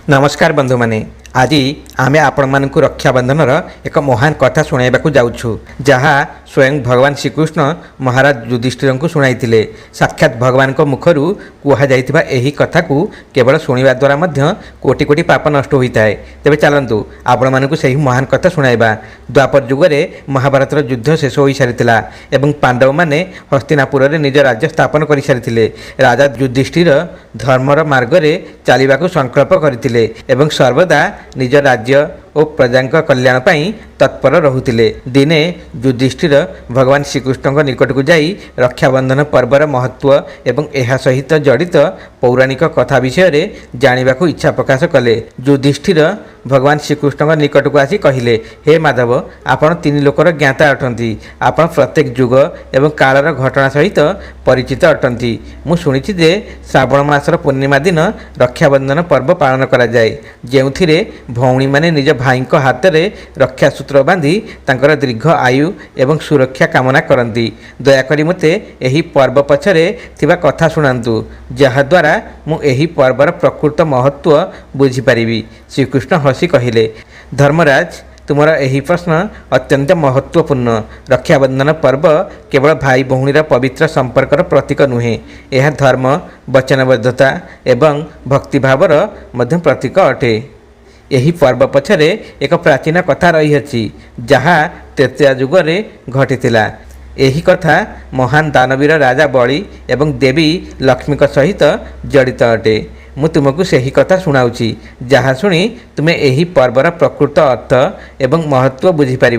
नमस्कार बंधु माने आज आमे आपण मानकु रक्षाबंधनर एक महान कथा शुणाइबाकु जाउछु जहाँ स्वयं भगवान श्रीकृष्ण महाराज युधिष्ठिर को शुणाइथिले। साक्षात भगवान को मुखरु कुहा जाइथिबा एही कथा को केवल शुणिबा द्वारा मध्य कोटि कोटि पाप नष्ट होइताए। तेबे चलंतु आपण मानकु सेही महान कथा शुणाइबा। द्वापर जुगरे महाभारतर युद्ध शेष होई सारिथिला एवं पांडव माने हस्तिनापुर रे निज राज्य स्थापन करि सारिथिले। राजा युधिष्ठिर धर्मर मार्ग रे चालिबाकु संकल्प करथिले एवं सर्वदा निज राज्य और प्रजा कल्याण पाई तत्पर रहुतिले। दिने युधिष्ठिर भगवान श्रीकृष्ण निकट को जाई रक्षाबंधन पर्वर महत्व एवं एहा सहित जड़ित पौराणिक कथा विषय जानिबाकु इच्छा प्रकाश कले। युधिष्ठिर भगवान श्रीकृष्ण निकट को आसी कहिले, हे माधव, आपण तीन लोकर ज्ञाता अटंती। आपण प्रत्येक युग एवं कालर घटना सहित परिचित अटंती। मु शुणिछि जे श्रावण मासर पूर्णिमा दिन रक्षाबंधन पर्व पालन करा जाए, जेउथिरे भौणी माने निज भाई हाथ में रक्षा सूत्र बांधि तांकर दीर्घ आयु एवं सुरक्षा कामना करती। दयाकरी मते एही पर्व पछरे थिबा कथा शुणांतु, जहाद्वारा मु एही पर्वर प्रकृत महत्व बुझीपारि। श्रीकृष्ण हसी कहिले, धर्मराज, तुमर एही प्रश्न अत्यंत महत्वपूर्ण। रक्षाबंधन पर्व केवल भाई भौणीर पवित्र संपर्कर प्रतीक नुहे, यह धर्म, वचनबद्धता एवं भक्तिभावर मध्य प्रतीक अटे। यही पर्व पछरे एक प्राचीन कथा रही जहाँ त्रेतया जुगरे घटिथिला। यही कथा महान दानवीर राजा बलि एवं देवी लक्ष्मी सहित जड़ित अटे। मु तुमको सही कथा शुणाउछि, जहाँ शुणी तुमे एही पर्वर प्रकृत अर्थ एवं महत्व बुझीपार।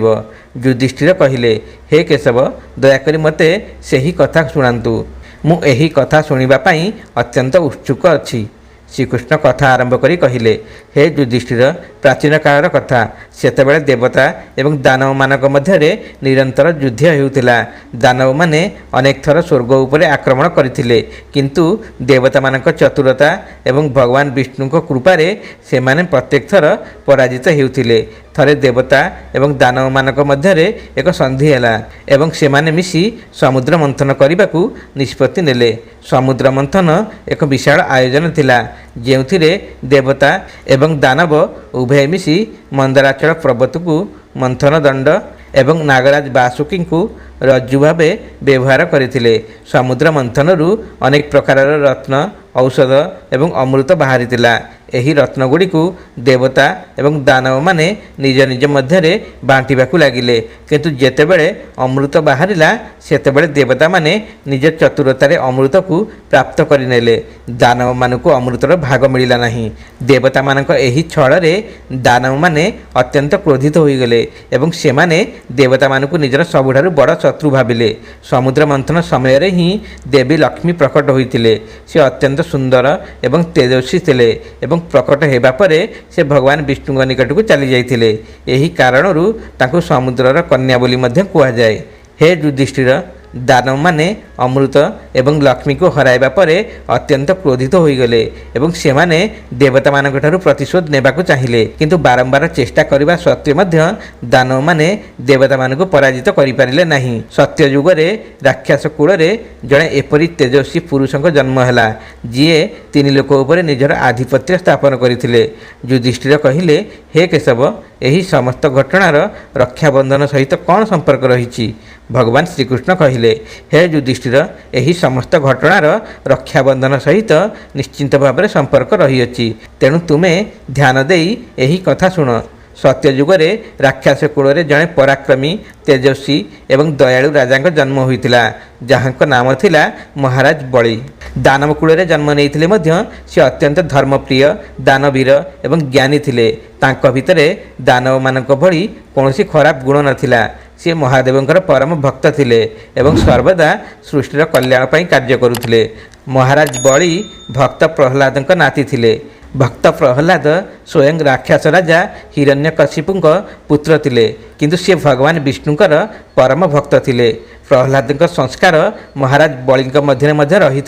युधिष्ठिर कहिले, हे केशव, दयाकरी मते सही कथा शुणांतु। मु एही कथा शुणिबा पई अत्यंत उत्सुक अछि। श्रीकृष्ण कथा आरंभ करी कहिले, हे युधिष्ठिर, प्राचीन कालर कथा। सेतेबेले देवता एवं दानव मानक मध्यरे निरंतर युद्ध हेउथिला। दानव माने अनेक थर स्वर्ग उपरे आक्रमण करथिले, किंतु देवता मानक चतुरता एवं भगवान विष्णु को कृपारे सेमाने प्रत्येक थर पराजित हेउथिले। थरे देवता एवं दानव मानक मध्यरे एक संधि हैला एवं सेमाने मिसी समुद्र मंथन करबाकू निष्पत्ति नेले। समुद्र मंथन एक विशाल आयोजन थिला, जेउथिरे देवता एवं दानव उभय मिसी मंदराचल पर्वत को मंथन दंड एवं नागराज बासुकी को रज्जु भावे व्यवहार करथिले। समुद्र मंथनरू अनेक प्रकार रत्न, औषध एवं अमृत बाहरीतिला। एही रत्नगुड़ी को देवता एवं दानव माने निज निज मध्यरे बांटिबाकू लागिले, किंतु जेतेबेले अमृत बाहरिला सेतेबेले देवता माने निज चतुरतारे अमृत को प्राप्त करिनेले। दानव मानकु अमृतर भाग मिलिला नहीं। देवता मानक एही छଳରେ दानव माने अत्यंत क्रोधित होइगले एवं सेमाने देवता मानकु निजर सबुठारु बड़ शत्रु भाविले। समुद्र मंथन समय रे ही देवी लक्ष्मी प्रकट होइतिले। से अत्यंत सुंदर एवं तेजस्वी थिले एवं प्रकट हेबा परे से भगवान विष्णु निकट को चली जाइथिले। एही कारणरू तांको समुद्रर कन्या बोली मध्य कुहा जाए। हे युधिष्ठिर, दानव माने अमृत एवं लक्ष्मी को हराइबा परे अत्यंत क्रोधित होइगले एवं सेमाने देवता मानक ठारु प्रतिशोध नेबाकू चाहिए, किंतु बारंबार चेष्टा करबा सत्वे मध्य दानव माने देवता मानक पराजित करि पारिले नहीं। सत्य युगरे राक्षस कुल रे जड़े एपरी तेजस्वी पुरुषक जन्म हैला, जीए तीन लोक उपरे निजर आधिपत्य स्थापन करथिले। युधिष्ठिर कहिले, हे केशव, एही समस्त घटनार रक्षाबंधन सहित कौन संपर्क रही? भगवान श्रीकृष्ण कहिले, हे युधिष्ठिर, एही समस्त घटनार रक्षाबंधन सहित निश्चिंत भाव में संपर्क रही। तेणु तुमे ध्यान देई एही कथा शुण। सत्य युगरे राक्षस कुल रे जड़े पराक्रमी, तेजस्वी एवं दयालु राजा जन्म होइतिला, जहाँक नाम थिला महाराज बलि। दानव कुल रे जन्म नेइथिले मध्य से अत्यंत धर्मप्रिय, दानवीर एवं ज्ञानी थिले। तांक भितरे दानव मानक भली कौनसी खराब गुण नथिला। से महादेवंकर परम भक्त थिले एवं सर्वदा सृष्टिर कल्याण पाई कार्य करुथिले। महाराज बलि भक्त प्रहलाद नाती थिले। भक्त प्रहलाद स्वयं राक्षस राजा हिरण्यकशिपुंक पुत्र थिले, किंतु से भगवान विष्णुकर परम भक्त थिले। प्रहलाद संस्कार महाराज बलिंक मध्य रही।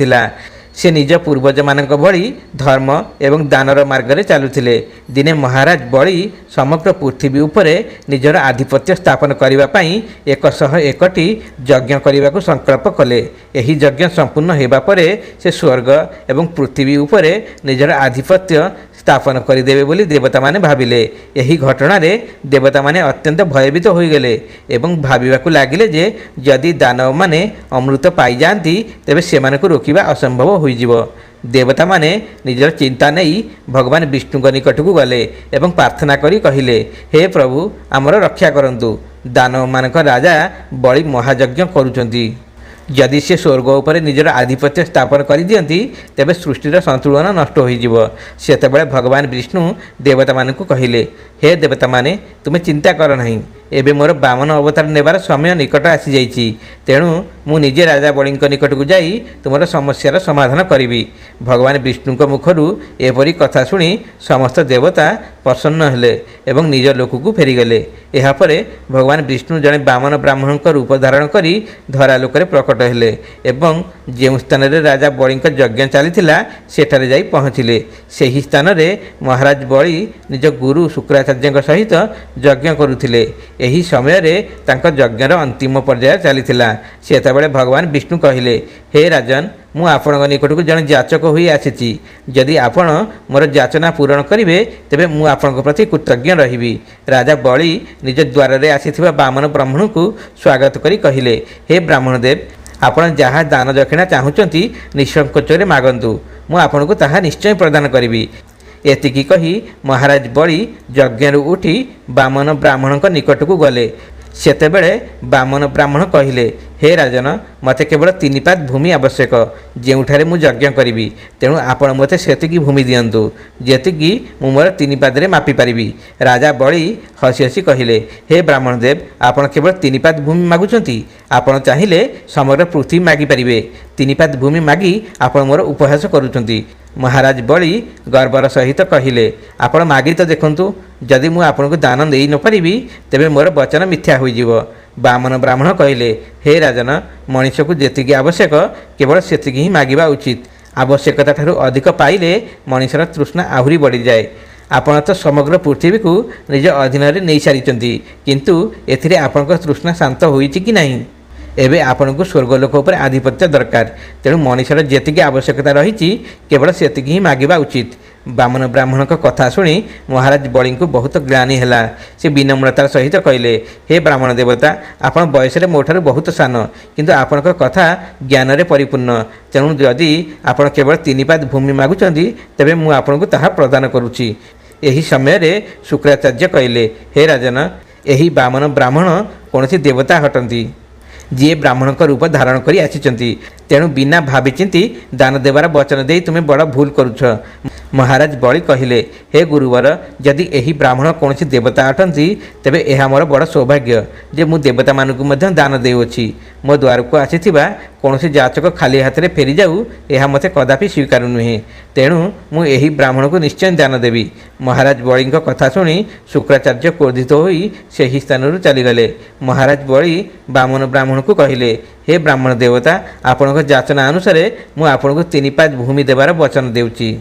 से निज पूर्वजମାନଙ୍କ भଳି धर्म एवं दानर मार्गरे चालुथिले। दिने महाराज बळी समग्र पृथ्वी उपरे निजर आधिपत्य स्थापन करने पाई 101टी यज्ञ करने को संकल्प कले। एही यज्ञ संपूर्ण होगा परे से स्वर्ग एवं पृथ्वी उपरे निजर आधिपत्य स्थापन करदेवे बोली देवता माने भाविले। यही घटना रे देवता माने अत्यंत भयभीत हो गले एवं भाविबाकु लागिले जे यदि दानव माने अमृत पाई जाती तेबे सेमानकु रोकिबा असंभव होइजिव। देवता माने निजर चिंता नहीं भगवान विष्णु निकट को गले एवं प्रार्थना करी कहिले, हे प्रभु आमर रक्षा करंतु। दानव मानक राजा बळी महायज्ञ करुचंती। यदि से स्वर्ग उपर निजर आधिपत्य स्थापन कर दियंती तेबे सृष्टिर संतुलन नष्ट होइजिव। सेतेबेले भगवान विष्णु देवता मानकु कहिले, हे देवता माने तुमे चिंता कर नहीं, एबे मोर बामन अवतार नेबार समय निकट आसी जाइछि। तेणु मु निजे राजा बळींक निकट को जाई तुमर समस्यार समाधान करिवि। भगवान विष्णुक मुखरु एपरि कथा शुणी समस्त देवता प्रसन्न हेले एवं निज लोककु फेरीगले। एहापरे भगवान विष्णु जड़े बामन ब्राह्मणक रूप धारण करी धरालोकरे प्रकट हेले एवं जो स्थान रे राजा बळींक यज्ञ चलीथिला सेठारे जाई पहुँचिले। सेही स्थान रे महाराज बळी निज गुरु शुक्राचार्य सहित यज्ञ करुथिले। एही समय रे तांका यज्ञर अंतिम पर्याय चलीथिला। सेतेबेले भगवान विष्णु कहिले, हे राजन मु आपणक निकट को जन जाचक होई आसीछि। यदि आपण मोर जाचना पूरण करिवे तेबे मु आपणक प्रति कृतज्ञ रहिबि। राजा बळी निज द्वार रे आसीथिबा बामन ब्राह्मण को स्वागत करी कहिले, हे ब्राह्मण देव आपण जहाँ दान दक्षिणा चाहूचंती निसंकोचरे मागंतु, मु आपणको ताहा निश्चय प्रदान करिबि। एतिकी कही महाराज बळी यज्ञरू उठी बामन ब्राह्मणक निकट को गले। सेतेबेले बामन ब्राह्मण कहिले, हे राजन मते केवल 3 पाद भूमि आवश्यक जेउठारे मु यज्ञ करिवि। तेणु आपण मते सेतिकी भूमि दियंतु जेतिकी मु मोर 3 पादरे मापी पारिबि। राजा बळी हसी हसी कहिले, हे ब्राह्मण देव आपण केवल 3 पाद भूमि मागुचंती, आपण चाहिले समग्र पृथ्वी मागी पारिबे। 3 पाद भूमि मागी आपण मोर उपहास करुचंती। महाराज बळी गर्वर सहित कहिले, आपण मागी तो देखंतु, जदि मु आपनको दान देई न पारिबि तेबे मोर वचन मिथ्या होइजिव। बामन ब्राह्मण कहिले, हे राजन मनुष्य को जेतिकी आवश्यक केवल सेतिकी ही मागिबा उचित। आवश्यकता ठारू अधिक पाइले मनुष्यर तृष्णा आहुरी बढ़ी जाए। आपण तो समग्र पृथ्वी को निज अधीन रे नहीं सारिचंती, किंतु एथिरे आपणक तृष्णा शांत होइछि कि नहीं? एबे आपण को स्वर्गलोक उपर आधिपत्य दरकार। तेणु मनुष्यर जेतिकी आवश्यकता रही केवल सेतिकी ही मागिबा उचित। बामन ब्राह्मण कथा शुणी महाराज बळी को बहुत ग्लानि हैला। से विनम्रतार सहित कहले, हे ब्राह्मण देवता आपण बयस मोठार बहुत सान, किंतु आपण कथा ज्ञान रे परिपूर्ण। तेणु जदि आपण केवल 3 पाद भूमि मागुचंती तेबे मु आपनको ताहा प्रदान करुछि। एही समय रे शुक्राचार्य कहले, हे राजन एही बामन ब्राह्मण कौनसी देवता हटंती जी ब्राह्मण रूप धारण करी आसीचंती। तेणु बिना भावी चिंती दान देवार वचन दे तुम्हें बड़ भूल करुछ। महाराज बळी कहिले, हे गुरुवर यदि एही ब्राह्मण कौन देवता अटंती तेबे एहा मोर बड़ सौभाग्य जे मु देवता मानकु मध्य दान देउछि। मो द्वार को आसीथिबा कौनसी जाचक खाली हाथ रे फेरी जाऊ एहा मते कदापि स्वीकार नुहे। तेणु मु एही ब्राह्मण को निश्चय दान देवी। महाराज बळी कथा शुणी शुक्राचार्य क्रोधित होई सेही स्थानरु चलीगले। महाराज बळी बामन ब्राह्मण को कहिले, हे ब्राह्मण देवता आपणक जाचना अनुसार मु आपणको 3 पाद भूमि देवार वचन देउछि।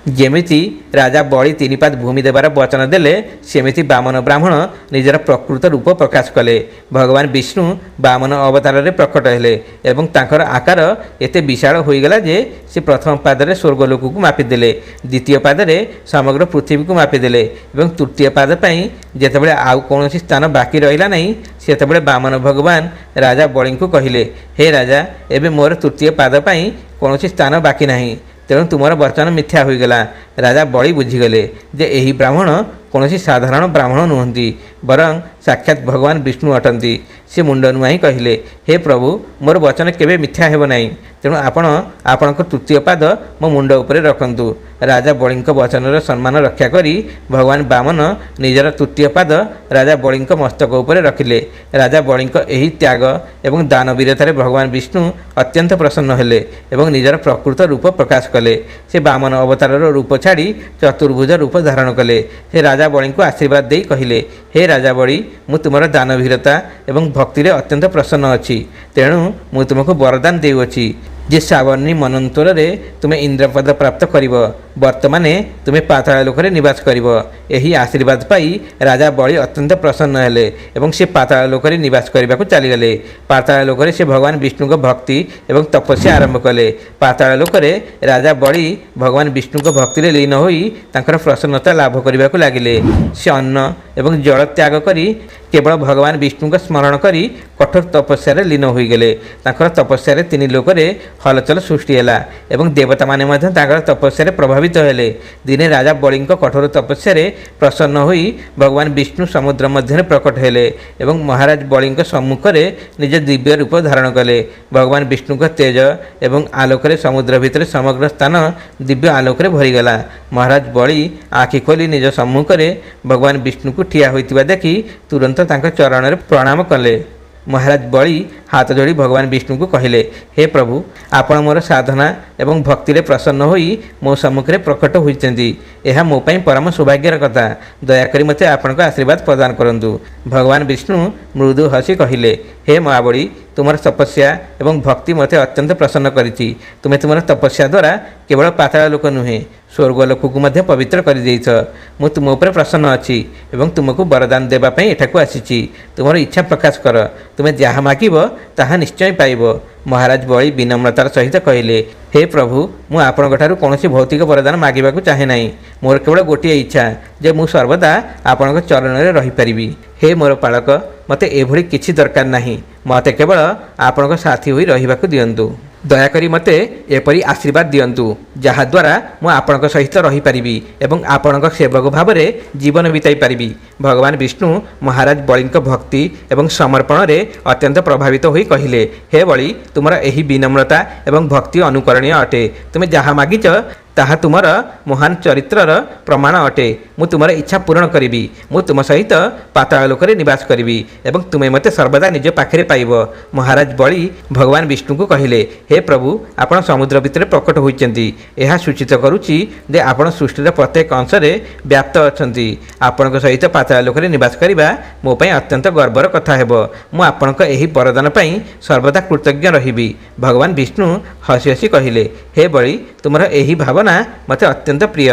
जेमिति राजा बळी 3 पाद भूमि देवार वचन देले सेमिति बामन ब्राह्मण निजर प्रकृत रूप प्रकाश कले। भगवान विष्णु बामन अवतार रे प्रकट हेले एवं तांकर आकार एते विशाल होईगला जे से प्रथम पादरे स्वर्गलोक को मापी देले, द्वितीय पादरे समग्र पृथ्वी को मापी देले एवं तृतीय पाद पई जेतेबेले आउ कोनोसी स्थान बाकी रहिला नहीं सेतेबेले बामन भगवान राजा बळी को कहिले, हे राजा एबे मोर तृतीय पाद पई कोनोसी स्थान बाकी नहीं। तेणु तुमर वचन मिथ्या होईगला। राजा बळी बुझीगले जे एही ब्राह्मण कौन साधारण ब्राह्मण नुहंती बरं साक्षात भगवान विष्णु अटंती। से मुंड नुआई कहले, हे प्रभु मोर वचन केबे मिथ्या हेब नाही, तेणु आपण तृतीय पाद मो मुंड उपरे रखंतु। राजा बळी वचनर सम्मान रक्षा करी भगवान बामन निजर तृतीय पाद राजा बळी मस्तक उपरे रखिले। राजा बळी एही त्याग एवं दानवीरतारे भगवान विष्णु अत्यंत प्रसन्न हेले एवं निजर प्रकृत रूप प्रकाश कले। से बामन अवतारर रूप छाड़ी चतुर्भुज रूप धारण कले। से राजा बळी को आशीर्वाद दे कहिले, हे राजा बळी मु तुमर दानवीरता एवं भक्ति रे अत्यंत प्रसन्न अछि, तेणु मु तुमको वरदान देउछि। ଯେ ସାବର୍ଣ୍ଣୀ ମନନ୍ତରରେ ତୁମେ ଇନ୍ଦ୍ରପଦ ପ୍ରାପ୍ତ କରିବ। ବର୍ତ୍ତମାନେ ତୁମେ ପାତାଳ ଲୋକରେ ନିବାସ କରିବ। ଏହି ଆଶୀର୍ବାଦ ପାଇ ରାଜା ବଳି ଅତ୍ୟନ୍ତ ପ୍ରସନ୍ନ ହେଲେ ଏବଂ ସେ ପାତାଳ ଲୋକରେ ନିବାସ କରିବାକୁ ଚାଲିଗଲେ। ପାତାଳ ଲୋକରେ ସେ ଭଗବାନ ବିଷ୍ଣୁଙ୍କ ଭକ୍ତି ଏବଂ ତପସ୍ୟା ଆରମ୍ଭ କଲେ। ପାତାଳ ଲୋକରେ ରାଜା ବଳି ଭଗବାନ ବିଷ୍ଣୁଙ୍କ ଭକ୍ତିରେ ଲୀନ ହୋଇ ତାଙ୍କର ପ୍ରସନ୍ନତା ଲାଭ କରିବାକୁ ଲାଗିଲେ। ସେ ଅନ୍ନ ଏବଂ ଜଳ ତ୍ୟାଗ କରି କେବଳ ଭଗବାନ ବିଷ୍ଣୁଙ୍କ ସ୍ମରଣ କରି କଠୋର ତପସ୍ୟାରେ ଲୀନ ହୋଇଗଲେ। ତାଙ୍କର ତପସ୍ୟାରେ ତିନି ଲୋକରେ ହଲଚଲ ସୃଷ୍ଟି ହେଲା ଏବଂ ଦେବତାମାନେ ମଧ୍ୟ ତାଙ୍କର ତପସ୍ୟାରେ ପ୍ରଭାବିତ ହେଲେ। ଦିନେ ରାଜା ବଳିଙ୍କ କଠୋର ତପସ୍ୟାରେ ପ୍ରସନ୍ନ ହୋଇ ଭଗବାନ ବିଷ୍ଣୁ ସମୁଦ୍ର ମଧ୍ୟରେ ପ୍ରକଟ ହେଲେ ଏବଂ ମହାରାଜ ବଳିଙ୍କ ସମ୍ମୁଖରେ ନିଜ ଦିବ୍ୟ ରୂପ ଧାରଣ କଲେ। ଭଗବାନ ବିଷ୍ଣୁଙ୍କ ତେଜ ଏବଂ ଆଲୋକରେ ସମୁଦ୍ର ଭିତରେ ସମଗ୍ର ସ୍ଥାନ ଦିବ୍ୟ ଆଲୋକରେ ଭରିଗଲା। ମହାରାଜ ବଳି ଆଖି ଖୋଲି ନିଜ ସମ୍ମୁଖରେ ଭଗବାନ ବିଷ୍ଣୁଙ୍କୁ ଠିଆ ହୋଇଥିବା ଦେଖି ତୁରନ୍ତ ତାଙ୍କ ଚରଣରେ ପ୍ରଣାମ କଲେ। ମହାରାଜ ବଳି ହାତ ଯୋଡ଼ି ଭଗବାନ ବିଷ୍ଣୁଙ୍କୁ କହିଲେ, ହେ ପ୍ରଭୁ, ଆପଣ ମୋର ସାଧନା ଏବଂ ଭକ୍ତିରେ ପ୍ରସନ୍ନ ହୋଇ ମୋ ସମ୍ମୁଖରେ ପ୍ରକଟ ହୋଇଛନ୍ତି। ଏହା ମୋ ପାଇଁ ପରମ ସୌଭାଗ୍ୟର କଥା। ଦୟାକରି ମୋତେ ଆପଣଙ୍କ ଆଶୀର୍ବାଦ ପ୍ରଦାନ କରନ୍ତୁ। ଭଗବାନ ବିଷ୍ଣୁ ମୃଦୁ ହସି କହିଲେ, ହେ ମହାବଳି, ତୁମର ତପସ୍ୟା ଏବଂ ଭକ୍ତି ମୋତେ ଅତ୍ୟନ୍ତ ପ୍ରସନ୍ନ କରିଛି। ତୁମେ ତୁମର ତପସ୍ୟା ଦ୍ୱାରା କେବଳ ପାତାଳ ଲୋକ ନୁହେଁ, ସ୍ୱର୍ଗ ଲୋକକୁ ମଧ୍ୟ ପବିତ୍ର କରିଦେଇଛ। ମୁଁ ତୁମ ଉପରେ ପ୍ରସନ୍ନ ଅଛି ଏବଂ ତୁମକୁ ବରଦାନ ଦେବା ପାଇଁ ଏଠାକୁ ଆସିଛି। ତୁମର ଇଚ୍ଛା ପ୍ରକାଶ କର। ତୁମେ ଯାହା ମାଗିବ ତାହା ନିଶ୍ଚୟ ପାଇବ। ମହାରାଜ ବଳି ବିନମ୍ରତାର ସହିତ କହିଲେ, ହେ ପ୍ରଭୁ, ମୁଁ ଆପଣଙ୍କଠାରୁ କୌଣସି ଭୌତିକ ବରଦାନ ମାଗିବାକୁ ଚାହେଁ ନାହିଁ। ମୋର କେବଳ ଗୋଟିଏ ଇଚ୍ଛା ଯେ ମୁଁ ସର୍ବଦା ଆପଣଙ୍କ ଚରଣରେ ରହିପାରିବି। ହେ ମୋର ପାଳକ, ମୋତେ ଏଭଳି କିଛି ଦରକାର ନାହିଁ। ମୋତେ କେବଳ ଆପଣଙ୍କ ସାଥୀ ହୋଇ ରହିବାକୁ ଦିଅନ୍ତୁ। ଦୟାକରି ମୋତେ ଏପରି ଆଶୀର୍ବାଦ ଦିଅନ୍ତୁ ଯାହାଦ୍ୱାରା ମୁଁ ଆପଣଙ୍କ ସହିତ ରହିପାରିବି ଏବଂ ଆପଣଙ୍କ ସେବକ ଭାବରେ ଜୀବନ ବିତାଇ ପାରିବି। ଭଗବାନ ବିଷ୍ଣୁ ମହାରାଜ ବଳିଙ୍କ ଭକ୍ତି ଏବଂ ସମର୍ପଣରେ ଅତ୍ୟନ୍ତ ପ୍ରଭାବିତ ହୋଇ କହିଲେ, ହେ ବଳି, ତୁମର ଏହି ବିନମ୍ରତା ଏବଂ ଭକ୍ତି ଅନୁକରଣୀୟ ଅଟେ। ତୁମେ ଯାହା ମାଗିଛ ତାହା ତୁମର ମହାନ ଚରିତ୍ରର ପ୍ରମାଣ ଅଟେ। ମୁଁ ତୁମର ଇଚ୍ଛା ପୂରଣ କରିବି। ମୁଁ ତୁମ ସହିତ ପାତାଳ ଲୋକରେ ନିବାସ କରିବି ଏବଂ ତୁମେ ମୋତେ ସର୍ବଦା ନିଜ ପାଖରେ ପାଇବ। ମହାରାଜ ବଳି ଭଗବାନ ବିଷ୍ଣୁଙ୍କୁ କହିଲେ, ହେ ପ୍ରଭୁ, ଆପଣ ସମୁଦ୍ର ଭିତରେ ପ୍ରକଟ ହୋଇଛନ୍ତି। ଏହା ସୂଚିତ କରୁଛି ଯେ ଆପଣ ସୃଷ୍ଟିର ପ୍ରତ୍ୟେକ ଅଂଶରେ ବ୍ୟାପ୍ତ ଅଛନ୍ତି। ଆପଣଙ୍କ ସହିତ ପାତାଳ ଲୋକରେ ନିବାସ କରିବା ମୋ ପାଇଁ ଅତ୍ୟନ୍ତ ଗର୍ବର କଥା ହେବ। ମୁଁ ଆପଣଙ୍କ ଏହି ବରଦାନ ପାଇଁ ସର୍ବଦା କୃତଜ୍ଞ ରହିବି। ଭଗବାନ ବିଷ୍ଣୁ ହସି ହସି କହିଲେ, ହେ ବଳି, ତୁମର ଏହି ଭାବନା ମୋତେ ଅତ୍ୟନ୍ତ ପ୍ରିୟ।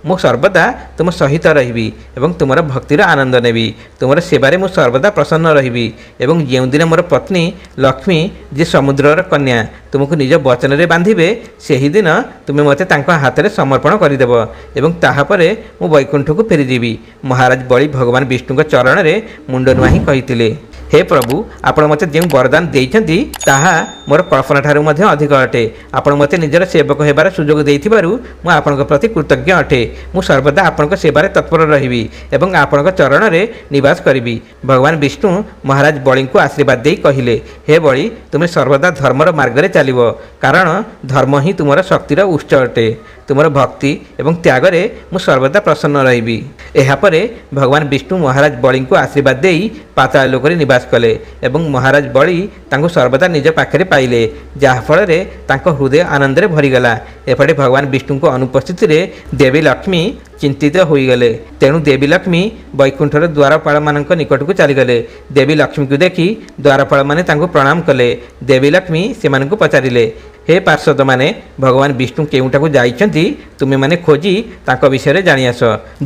ମୁଁ ସର୍ବଦା ତୁମ ସହିତ ରହିବି ଏବଂ ତୁମର ଭକ୍ତିର ଆନନ୍ଦ ନେବି। ତୁମର ସେବାରେ ମୁଁ ସର୍ବଦା ପ୍ରସନ୍ନ ରହିବି ଏବଂ ଯେଉଁଦିନ ମୋର ପତ୍ନୀ ଲକ୍ଷ୍ମୀ, ଯିଏ ସମୁଦ୍ରର କନ୍ୟା, ତୁମକୁ ନିଜ ବଚନରେ ବାନ୍ଧିବେ, ସେହିଦିନ ତୁମେ ମୋତେ ତାଙ୍କ ହାତରେ ସମର୍ପଣ କରିଦେବ ଏବଂ ତାହାପରେ ମୁଁ ବୈକୁଣ୍ଠକୁ ଫେରିଯିବି। ମହାରାଜ ବଳି ଭଗବାନ ବିଷ୍ଣୁଙ୍କ ଚରଣରେ ମୁଣ୍ଡ ନୁଆହିଁ କହିଥିଲେ, ହେ ପ୍ରଭୁ, ଆପଣ ମୋତେ ଯେଉଁ ବରଦାନ ଦେଇଛନ୍ତି ତାହା ମୋର କଳ୍ପନା ଠାରୁ ମଧ୍ୟ ଅଧିକ ଅଟେ। ଆପଣ ମୋତେ ନିଜର ସେବକ ହେବାର ସୁଯୋଗ ଦେଇଥିବାରୁ ମୁଁ ଆପଣଙ୍କ ପ୍ରତି କୃତଜ୍ଞ ଅଟେ। ମୁଁ ସର୍ବଦା ଆପଣଙ୍କ ସେବାରେ ତତ୍ପର ରହିବି ଏବଂ ଆପଣଙ୍କ ଚରଣରେ ନିବାସ କରିବି। ଭଗବାନ ବିଷ୍ଣୁ ମହାରାଜ ବଳିଙ୍କୁ ଆଶୀର୍ବାଦ ଦେଇ କହିଲେ, ହେ ବଳି, ତୁମେ ସର୍ବଦା ଧର୍ମର ମାର୍ଗରେ ଚାଲିବ, କାରଣ ଧର୍ମ ହିଁ ତୁମର ଶକ୍ତିର ଉତ୍ସ ଅଟେ। ତୁମର ଭକ୍ତି ଏବଂ ତ୍ୟାଗରେ ମୁଁ ସର୍ବଦା ପ୍ରସନ୍ନ ରହିବି। ଏହାପରେ ଭଗବାନ ବିଷ୍ଣୁ ମହାରାଜ ବଳିଙ୍କୁ ଆଶୀର୍ବାଦ ଦେଇ ପାତାଳ ଲୋକରେ ନିବାସ କଲେ ଏବଂ ମହାରାଜ ବଳି ତାଙ୍କୁ ସର୍ବଦା ନିଜ ପାଖରେ ପାଇଲେ, ଯାହାଫଳରେ ତାଙ୍କ ହୃଦୟ ଆନନ୍ଦରେ ଭରିଗଲା। ଏପଟେ ଭଗବାନ ବିଷ୍ଣୁଙ୍କ ଅନୁପସ୍ଥିତିରେ ଦେବୀ ଲକ୍ଷ୍ମୀ ଚିନ୍ତିତ ହୋଇଗଲେ। ତେଣୁ ଦେବୀ ଲକ୍ଷ୍ମୀ ବୈକୁଣ୍ଠର ଦ୍ୱାରପାଳମାନଙ୍କ ନିକଟକୁ ଚାଲିଗଲେ। ଦେବୀ ଲକ୍ଷ୍ମୀଙ୍କୁ ଦେଖି ଦ୍ୱାରପାଳମାନେ ତାଙ୍କୁ ପ୍ରଣାମ କଲେ। ଦେବୀ ଲକ୍ଷ୍ମୀ ସେମାନଙ୍କୁ ପଚାରିଲେ, ହେ ପାର୍ଷଦମାନେ, ଭଗବାନ ବିଷ୍ଣୁ କେଉଁଠାକୁ ଯାଇଛନ୍ତି, ତୁମେମାନେ ଖୋଜି ତାଙ୍କ ବିଷୟରେ ଜାଣିଆସ।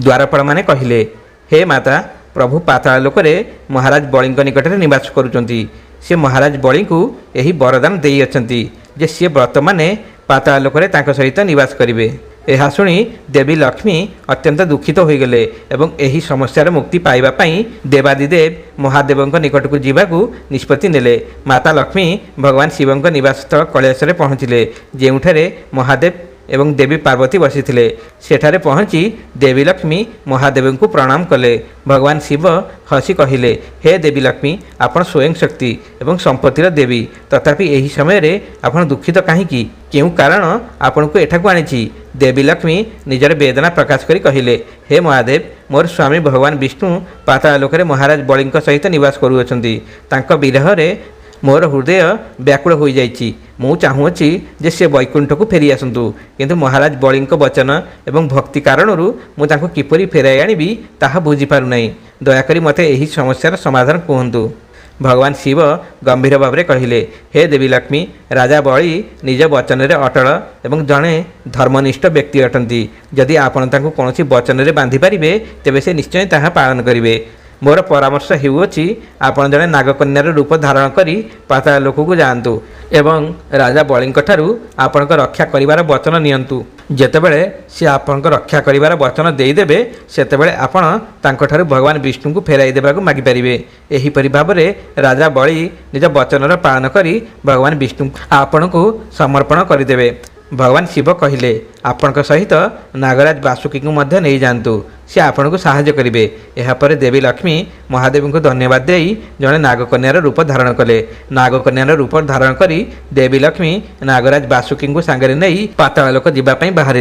ଦ୍ୱାରପାଳମାନେ କହିଲେ, ହେ ମାତା, ପ୍ରଭୁ ପାତାଳ ଲୋକରେ ମହାରାଜ ବଳିଙ୍କ ନିକଟରେ ନିବାସ କରୁଛନ୍ତି। ସେ ମହାରାଜ ବଳିଙ୍କୁ ଏହି ବରଦାନ ଦେଇଅଛନ୍ତି ଯେ ସିଏ ବର୍ତ୍ତମାନେ ପାତାଳ ଲୋକରେ ତାଙ୍କ ସହିତ ନିବାସ କରିବେ। ଏହା ଶୁଣି ଦେବୀ ଲକ୍ଷ୍ମୀ ଅତ୍ୟନ୍ତ ଦୁଃଖିତ ହୋଇଗଲେ ଏବଂ ଏହି ସମସ୍ୟାର ମୁକ୍ତି ପାଇବା ପାଇଁ ଦେବାଦିଦେବ ମହାଦେବଙ୍କ ନିକଟକୁ ଯିବାକୁ ନିଷ୍ପତ୍ତି ନେଲେ। ମାତା ଲକ୍ଷ୍ମୀ ଭଗବାନ ଶିବଙ୍କ ନିବାସ ସ୍ଥଳ କୈଳାସରେ ପହଞ୍ଚିଲେ, ଯେଉଁଠାରେ ମହାଦେବ ଏବଂ ଦେବୀ ପାର୍ବତୀ ବସିଥିଲେ। ସେଠାରେ ପହଞ୍ଚି ଦେବୀ ଲକ୍ଷ୍ମୀ ମହାଦେବଙ୍କୁ ପ୍ରଣାମ କଲେ। ଭଗବାନ ଶିବ ହସି କହିଲେ, ହେ ଦେବୀ ଲକ୍ଷ୍ମୀ, ଆପଣ ସ୍ୱୟଂ ଶକ୍ତି ଏବଂ ସମ୍ପତ୍ତିର ଦେବୀ, ତଥାପି ଏହି ସମୟରେ ଆପଣ ଦୁଃଖିତ କାହିଁକି? କେଉଁ କାରଣ ଆପଣଙ୍କୁ ଏଠାକୁ ଆଣିଛି? ଦେବୀ ଲକ୍ଷ୍ମୀ ନିଜର ବେଦନା ପ୍ରକାଶ କରି କହିଲେ, ହେ ମହାଦେବ, ମୋର ସ୍ୱାମୀ ଭଗବାନ ବିଷ୍ଣୁ ପାତାଳ ଲୋକରେ ମହାରାଜ ବଳିଙ୍କ ସହିତ ନିବାସ କରୁଅଛନ୍ତି। ତାଙ୍କ ବିରହରେ ମୋର ହୃଦୟ ବ୍ୟାକୁଳ ହୋଇଯାଇଛି। ମୁଁ ଚାହୁଁଅଛି ଯେ ସେ ବୈକୁଣ୍ଠକୁ ଫେରି ଆସନ୍ତୁ, କିନ୍ତୁ ମହାରାଜ ବଳିଙ୍କ ବଚନ ଏବଂ ଭକ୍ତି କାରଣରୁ ମୁଁ ତାଙ୍କୁ କିପରି ଫେରାଇ ଆଣିବି ତାହା ବୁଝିପାରୁନାହିଁ। ଦୟାକରି ମୋତେ ଏହି ସମସ୍ୟାର ସମାଧାନ କୁହନ୍ତୁ। भगवान शिव गंभीर भाव में कहले, हे देवी लक्ष्मी, राजा बलि निज वचन में अटल एवं जड़े धर्मनिष्ठ व्यक्ति अटंती। जदि आपण तांको कौनसी वचन में बांधि पारिबे तेबे से निश्चय ताहा पालन करिवे। मोर परामर्श हेउछि आपण जड़े नागकन्यार रूप धारण करी पाताल लोक को जातु एवं राजा बलिंक ठारू आपणक रक्षा करिवार वचन नियंतु। जेतेबेले से आपणक रक्षा करिवार वचन देदेवे सेतेबेले आपण तांको ठारू भगवान विष्णु को फेराई देबाकू मागी पारिबे। एहीपरि भाबरे राजा बलि निज वचनर पालन करी भगवान विष्णु आपणको समर्पण करदेवे। भगवान शिव कहले, आपणक सहित नागराज वासुकी को मध्य नहीं जातु, सी आपण को साहाय्य करेंगे। यापर देवी लक्ष्मी महादेवी को धन्यवाद दे जड़े नागकन्यार रूप धारण कले। नागकन्यार रूप धारण करी देवी लक्ष्मी नागराज वासुकी को सांगरे नहीं पातालोक जावाई बाहर।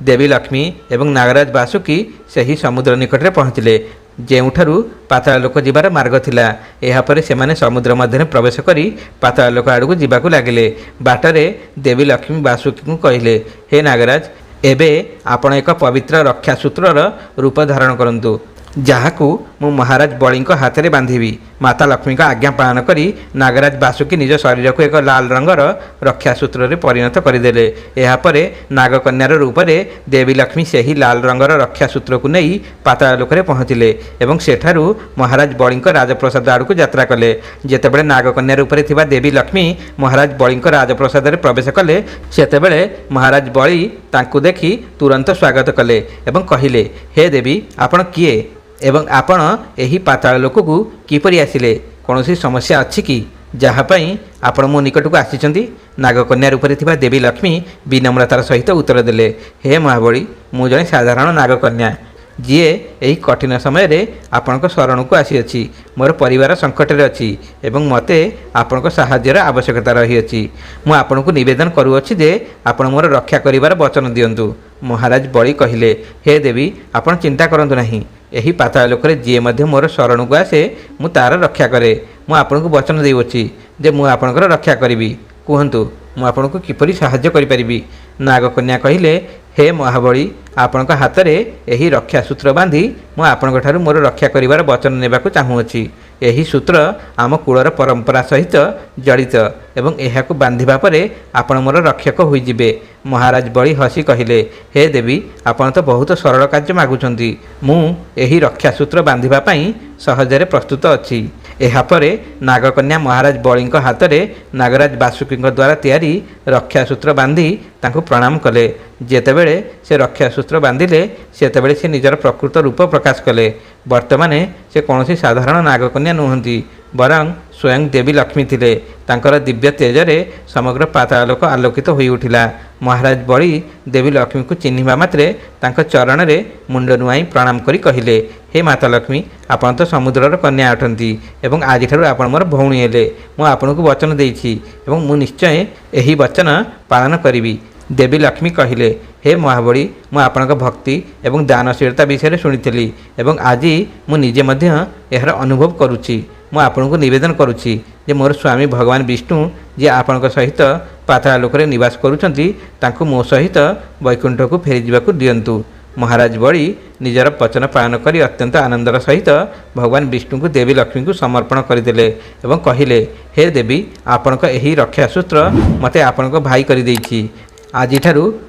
देवी लक्ष्मी एवं नागराज वासुकी से समुद्र निकट में पहुँचले जेउठारू पातालोक जीवार मार्ग थिला। यापर से समुद्र मध्य प्रवेश करी पातालोक आड़क जावाक लगिले। बाटरे देवी लक्ष्मी वासुकी को कहले, हे नागराज, एबे आपण एक पवित्र रक्षा सूत्रर रूप धारण करंतु, जहाकू मु महाराज बलिंक हाथ में बांधिबी। माता लक्ष्मी का आज्ञा पालन करी नागराज वासुकी निज शरीर को एक लाल रंगर रक्षा सूत्र में परिणत करदेले। यापर नागकन्यार रूप में देवी लक्ष्मी से ही लाल रंगर रक्षा सूत्र को नहीं पातालोक में पहुँचले एवं सेठारू महाराज बलिंक राजप्रसाद आड़क यात्रा कले। जेतेबेले नागकन्या रूप में थिबा देवी लक्ष्मी महाराज बलिंक राजप्रसाद में प्रवेश कले सेतेबेले महाराज बलि तांकु देखि तुरंत स्वागत कले एवं कहिले, हे देवी, आपण किए एवं आपण एही पाताल लोक को किपरि आसिले? कौनसी समस्या अच्छी कि जहाँपाई आपण मो निकट को आसिचंती? नागकन्या रूप में थिबा देवी लक्ष्मी विनम्रतार सहित उत्तर देले, हे महाबली, मु जने साधारण नागकन्या जीए यही कठिन समय रे आपणक शरण को आसी अछि। मोर परिवार संकट रे अछि एवं मते आपणक सहाय्यर आवश्यकता रही अछि। मु आपणक निवेदन करूअछि जे आपण मोर रक्षा करिवार वचन दियंतु। महाराज बलि कहिले, हे देवी, आपण चिंता करंतु नाही। यही पातालोक रे जी मध्य मोर शरण को आसे मु तार रक्षा करे। मु आपणक वचन देउछि जे मु आपणकर रक्षा करिवि। कहंतु मु आपणक किपरि सहाय्य करि परिबि? नागकन्या कहिले, हे महाबली, आपणक हाथ में यही रक्षा सूत्र बांधी मु आपणक ठारू मोर रक्षा करिवार वचन नेबाकू चाहूँगी। यही सूत्र आम कूलर परंपरा सहित जड़ित एवं एहाकू बांधिबा परे आपण मोर रक्षक होइजिबे। महाराज बलि हसी कहिले, हे देवी, आपण तो बहुत सरल कार्य मागुछंती। मु एही रक्षा सूत्र बांधिबा पई सहजरे प्रस्तुत अछि। एहापरे नागकन्या महाराज बलिंक हाथ में नागराज वासुकी द्वारा तैयारी रक्षा सूत्र बांधी तांको प्रणाम कले। जेतेबेले से रक्षा सूत्र बांधिले सेतेबेले से निजर प्रकृत रूप प्रकाश कले। वर्तमाने से कौनसी साधारण नागकन्या नुहंती, बरं स्वयं देवी लक्ष्मी थिले। तांकर दिव्य तेजरे समग्र पातालोक आलोकित होई उठिला। महाराज बलि देवी लक्ष्मी को चिन्हिबा मात्रे तांक चरण रे मुंड नुआई प्रणाम करी कहिले, हे माता लक्ष्मी, आपण तो समुद्रर कन्या अटंती एवं आज ठारू आपण मोर भौणी हेले। मु आपणकू वचन देइछि एवं मु निश्चय एही वचन पालन करिवि। देवी लक्ष्मी कहिले, हे महाबली, मु आपणक भक्ति एवं दानशीलता विषय शुणिथिली एवं आज मु निजे मध्य एहार अनुभव करुछि। मु आपणकू निवेदन करुछि जे मोर स्वामी भगवान विष्णु जे आपणक सहित पातालोक रे निवास करुछंती तांकू मो सहित वैकुंठ को फेरी जिबाकू दियंतु। महाराज बलि निजर वचन पालन करी अत्यंत आनंदर सहित भगवान विष्णु को देवी लक्ष्मी को समर्पण करदेले एवं कहिले, हे देवी, आपणक एही रक्षा सूत्र मते आपणक भाई करि देइछि। आज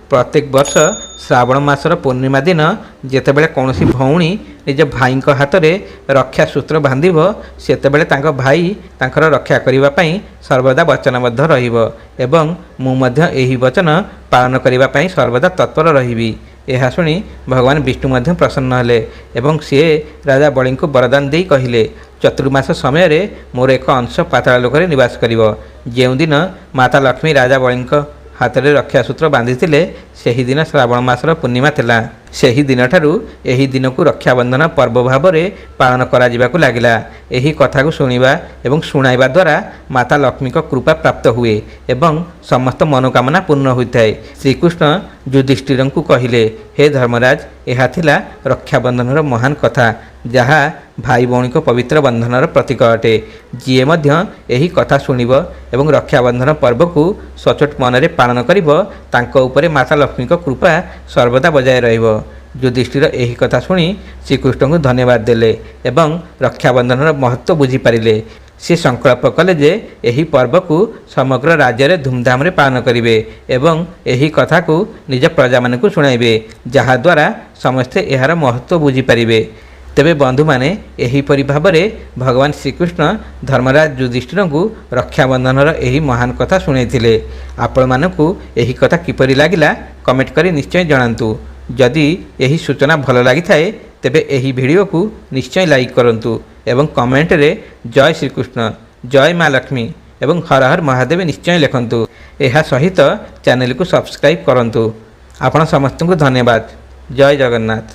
प्रत्येक वर्ष श्रावण मासर पूर्णिमा दिन जेतेबेले कौनसी भौणी निज भाई हाथ में रक्षा सूत्र बांधिब सेतेबेले तांको भाई तांकर रक्षा करिबा पई सर्वदा वचनबद्ध रहिबो एवं मु मध्य एही वचन पालन करिबा पई सर्वदा तत्पर रहिबी। यह शुणी भगवान विष्णु मध्य प्रसन्न हेले एवं सी राजा बलि को वरदान दे कहिले, चतुर्मास समय रे मोर एक अंश पातालोक रे निवास करिवो। जेउ दिन माता लक्ष्मी राजा बलि हाथ में रक्षा सूत्र बांधि से दिन श्रावण मासर पूर्णिमा थिला। सेही दिन ठारू एही दिन को रक्षाबंधन पर्व भाव में पालन करा लगिला। एही कथा को शुणिबा एवं शुणाइबा द्वारा माता लक्ष्मी को कृपा प्राप्त हुए एवं समस्त मनोकामना पूर्ण होता है। श्रीकृष्ण युधिष्ठिर को कहिले, हे धर्मराज, यह थिला रक्षाबंधन महान कथा जहाँ भाई भौणी को पवित्र बंधनर प्रतीक अटे। जीए मध्य एही कथा शुणिब एवं रक्षाबंधन पर्व को सचोट मन रे पालन करिब तांको उपरे माता लक्ष्मी को कृपा सर्वदा बजाय रहिबो। युधिष्ठिर एही कथा शुणी श्रीकृष्ण को धन्यवाद देले एवं रक्षाबंधनर महत्व बुझी पारिले। ସେ ସଂକଳ୍ପ କଲେ ଯେ ଏହି ପର୍ବକୁ ସମଗ୍ର ରାଜ୍ୟରେ ଧୁମଧାମରେ ପାଳନ କରିବେ ଏବଂ ଏହି କଥାକୁ ନିଜ ପ୍ରଜାମାନଙ୍କୁ ଶୁଣାଇବେ, ଯାହାଦ୍ୱାରା ସମସ୍ତେ ଏହାର ମହତ୍ତ୍ୱ ବୁଝିପାରିବେ। ତେବେ ବନ୍ଧୁମାନେ, ଏହିପରି ଭାବରେ ଭଗବାନ ଶ୍ରୀକୃଷ୍ଣ ଧର୍ମରାଜ ଯୁଧିଷ୍ଠିରଙ୍କୁ ରକ୍ଷାବନ୍ଧନର ଏହି ମହାନ କଥା ଶୁଣାଇଥିଲେ। ଆପଣମାନଙ୍କୁ ଏହି କଥା କିପରି ଲାଗିଲା କମେଣ୍ଟ କରି ନିଶ୍ଚୟ ଜଣାନ୍ତୁ। ଯଦି ଏହି ସୂଚନା ଭଲ ଲାଗିଥାଏ ତେବେ ଏହି ଭିଡ଼ିଓକୁ ନିଶ୍ଚୟ ଲାଇକ୍ କରନ୍ତୁ ଏବଂ କମେଣ୍ଟରେ ଜୟ ଶ୍ରୀକୃଷ୍ଣ, ଜୟ ମା ଲକ୍ଷ୍ମୀ ଏବଂ ହର ହର ମହାଦେବ ନିଶ୍ଚୟ ଲେଖନ୍ତୁ। ଏହା ସହିତ ଚ୍ୟାନେଲକୁ ସବସ୍କ୍ରାଇବ୍ କରନ୍ତୁ। ଆପଣ ସମସ୍ତଙ୍କୁ ଧନ୍ୟବାଦ। ଜୟ ଜଗନ୍ନାଥ।